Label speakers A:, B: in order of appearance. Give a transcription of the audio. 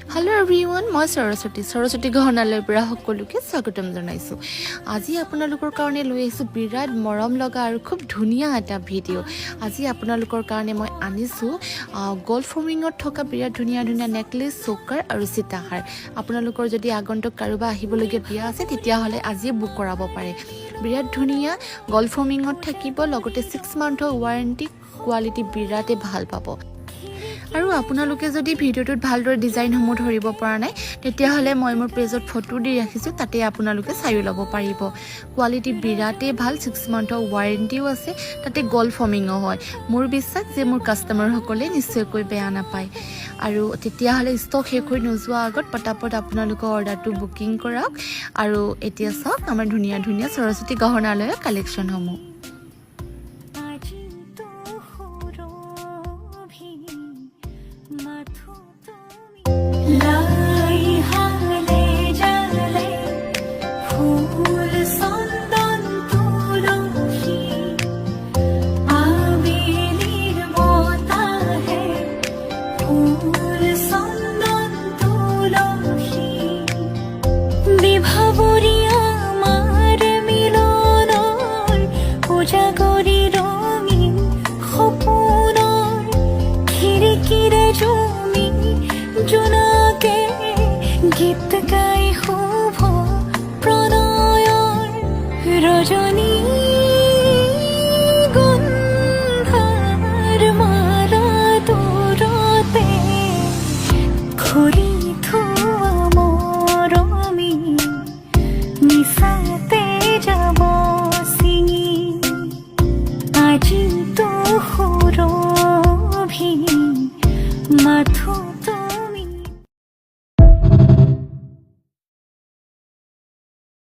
A: Hello everyone, মই সৰস্বতী গহনালৈ পৰা সকলোকে স্বাগতম জনাইছো। আজি আপোনালোকৰ কাৰণে লৈ আহিছো বিৰাট মৰম লগা আৰু খুব ধুনীয়া এটা ভিডিঅ'। আজি আপোনালোকৰ কাৰণে মই আনিছো গোল্ড ফৰ্মিঙত থকা বিৰাট ধুনীয়া নেকলেছ, চকাৰ আৰু সীতাহাৰ। আপোনালোকৰ যদি আগন্তুক কাৰোবা আহিবলগীয়া বিয়া আছে তেতিয়াহ'লে আজিয়ে বুক কৰাব পাৰে। বিৰাট ধুনীয়া গোল্ড ফৰ্মিঙত থাকিব, লগতে 6 মান্থৰ ৱাৰেণ্টি, কোৱালিটি বিৰাটে ভাল পাব। আৰু আপোনালোকে যদি ভিডিঅ'টোত ভালদৰে ডিজাইনসমূহ ধৰিব পৰা নাই তেতিয়াহ'লে মই মোৰ পেজত ফটো দি ৰাখিছোঁ, তাতে আপোনালোকে চাইও ল'ব পাৰিব। কোৱালিটি বিৰাটেই ভাল, 6 মান্থৰ ৱাৰেণ্টিও আছে, তাতে গোল্ড ফৰ্মিঙো হয়। মোৰ বিশ্বাস যে মোৰ কাষ্টমাৰসকলে নিশ্চয়কৈ বেয়া নাপায়। আৰু তেতিয়াহ'লে ষ্টক শেষ হৈ নোযোৱাৰ আগত পটাপট আপোনালোকৰ অৰ্ডাৰটো বুকিং কৰক। আৰু এতিয়া চাওক আমাৰ ধুনীয়া সৰস্বতী গহনালয়ৰ কালেকশ্যনসমূহ।
B: গীত গাই শুভ প্ৰণয়ৰ ৰজনী গন্ধাৰ মালা তোৰতে ঘূৰি